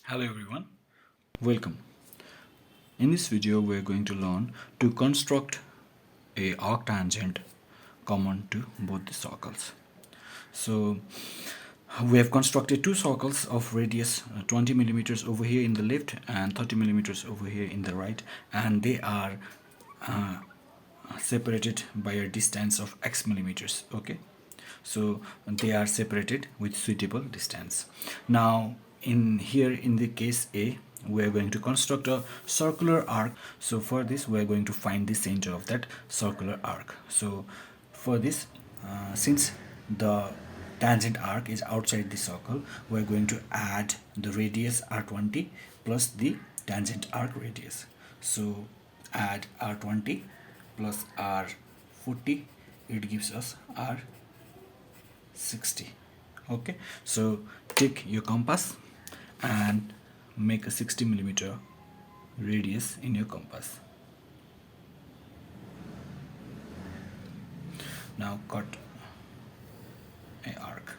Hello everyone, welcome. In this video we are going to learn to construct a arctangent common to both the circles. So we have constructed two circles of radius 20 millimeters over here in the left and 30 millimeters over here in the right, and they are separated by a distance of x millimeters. Okay, so they are separated with suitable distance. Now in the case A, we are going to construct a circular arc. So for this we are going to find the center of that circular arc. So for this, since the tangent arc is outside the circle, we are going to add the radius r20 plus the tangent arc radius. So add r20 plus r40, it gives us r60. Okay, so take your compass and make a 60 millimeter radius in your compass. Now cut a arc.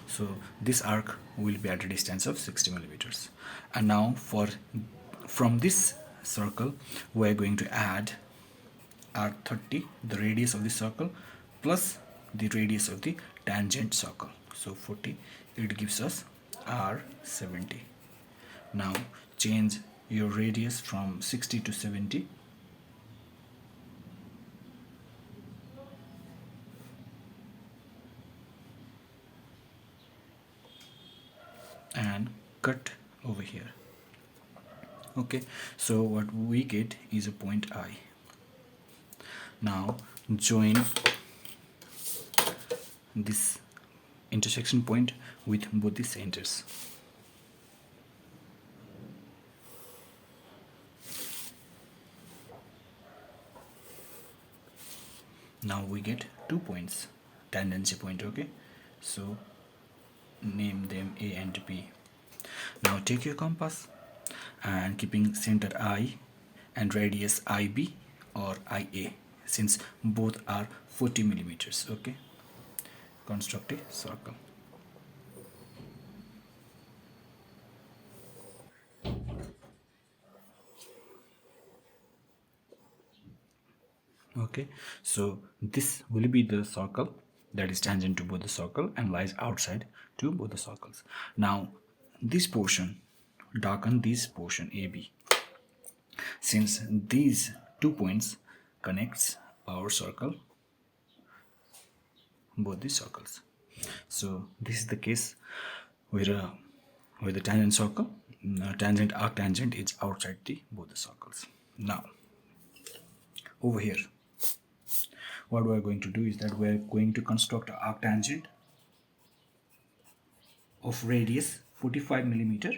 So this arc will be at a distance of 60 millimeters. And now from this circle we are going to add r30, the radius of the circle, plus the radius of the tangent circle. So 40, it gives us r70. Now change your radius from 60 to 70. And cut over here. Okay, so what we get is a point I. Now join this intersection point with both the centers. Now we get 2 points, tangency point. Okay, so name them A and B. Now take your compass and keeping center I and radius IB or IA, since both are 40 millimeters. Okay, construct a circle. Okay, so this will be the circle that is tangent to both the circle and lies outside to both the circles. Now this portion, darken this portion AB, since these 2 points connects our circle, both the circles. So this is the case where the tangent circle, tangent arctangent is outside the both the circles. Now over here, what we are going to do is that we are going to construct an arctangent of radius 45 millimeter,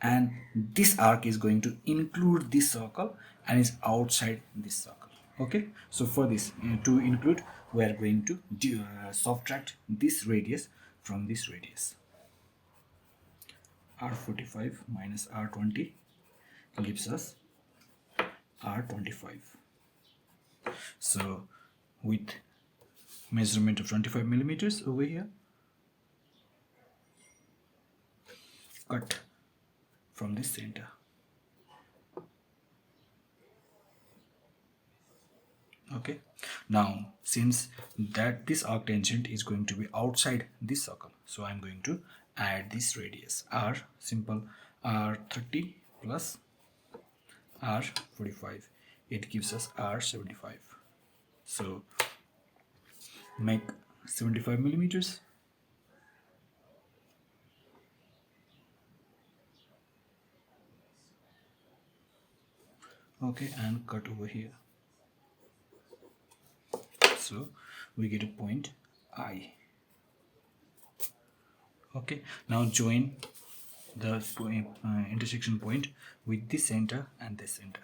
and this arc is going to include this circle and is outside this circle. Okay, so for this, to include, we are going to subtract this radius from this radius. R45 minus R20 gives us R25. So with measurement of 25 millimeters over here, cut from this center. Okay, now since that this arctangent is going to be outside this circle, so I'm going to add this radius r, simple r30 plus r45, it gives us r75. So make 75 millimeters. Okay, and cut over here. So we get a point I. Okay, now join the intersection point with this center and this center.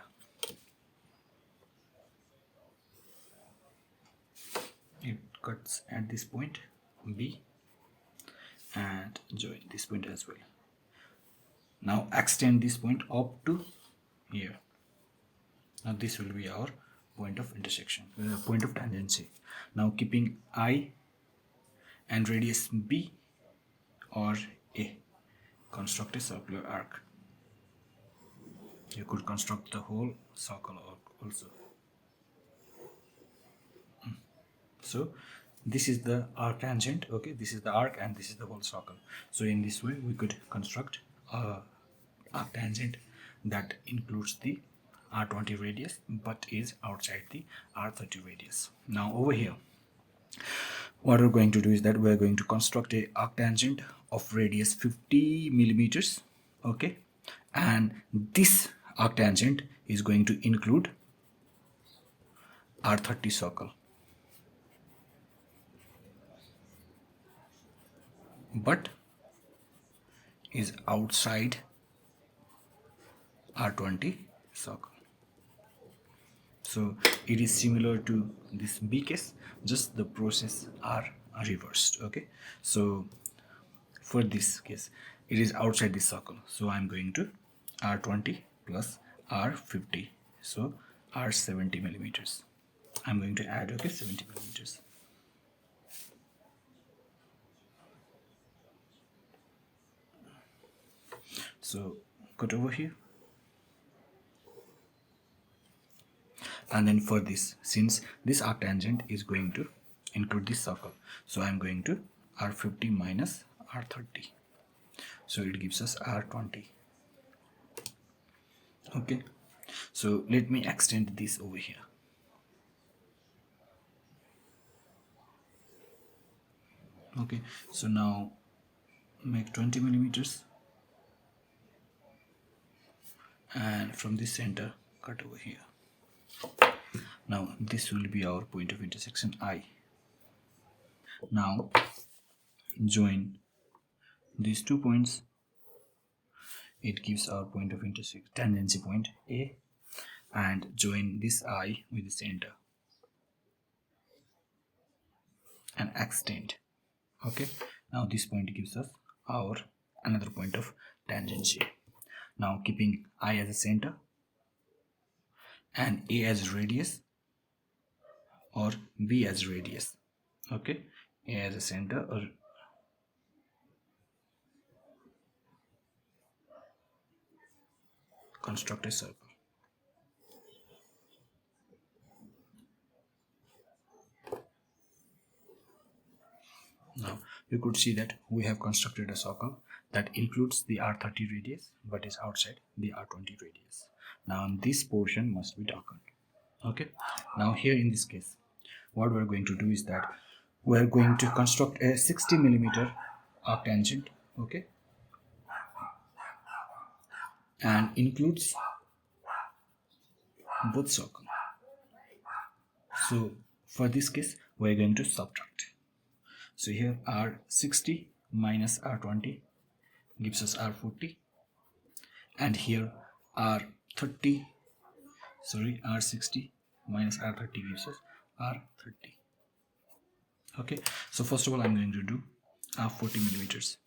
It cuts at this point B and join this point as well. Now extend this point up to here. Now this will be our point of intersection, point of tangency. Now keeping I and radius B or A, construct a circular arc. You could construct the whole circle also. So this is the arc tangent, okay, this is the arc and this is the whole circle. So in this way we could construct a arc tangent that includes the r20 radius but is outside the r30 radius. Now over here what we're going to do is that we're going to construct a arc tangent of radius 50 millimeters, okay, and this arc tangent is going to include r30 circle, but is outside r20 circle. So it is similar to this B case, just the process are reversed, okay. So for this case it is outside this circle, so I'm going to r20 plus r50, so r70 millimeters I'm going to add, okay, 70 millimeters. So cut over here, and then for this, since this arc tangent is going to include this circle, so I'm going to r50 minus r30, so it gives us r20, okay. So let me extend this over here. Okay, so now make 20 millimeters and from this center cut over here. Now this will be our point of intersection I. Now join these 2 points, it gives our point of intersection tangency point A, and join this I with the center and extend, okay. Now this point gives us our another point of tangency. Now keeping I as a center and A as radius or B as radius, okay, A as a center or construct a circle. Now you could see that we have constructed a circle that includes the r30 radius but is outside the r20 radius. Now this portion must be darkened, okay. Now here in this case what we're going to do is that we're going to construct a 60 millimeter arc tangent, okay, and includes both circles. So for this case we're going to subtract. So here r60 minus r20 gives us r40, and here r60 minus r30 gives us r30, okay. So first of all I'm going to do r40 millimeters.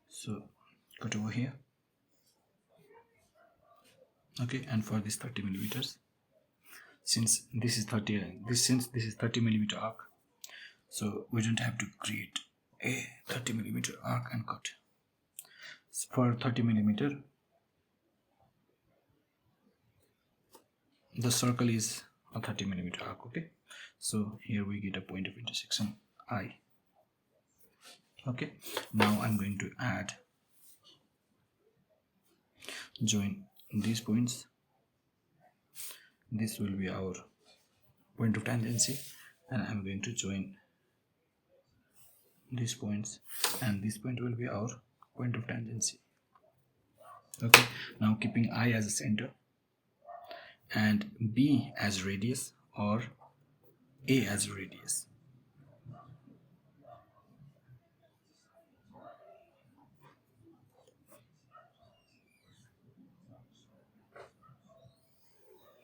So cut over here, okay, and for this 30 millimeters, since this is 30 millimeter arc, so we don't have to create a 30 millimeter arc and cut. So for 30 millimeter the circle is a 30 millimeter arc, okay. So here we get a point of intersection I, okay. Now I'm going to join these points. This will be our point of tangency, and I'm going to join these points, and this point will be our point of tangency, okay. Now keeping I as a center and B as radius or A as radius,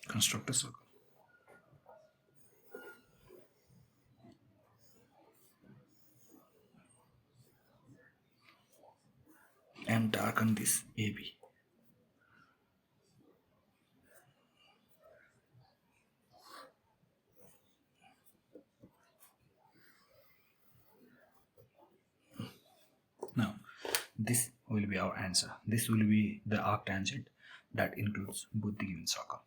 construct a circle and darken this AB. This will be our answer. This will be the arc tangent that includes both the given circle.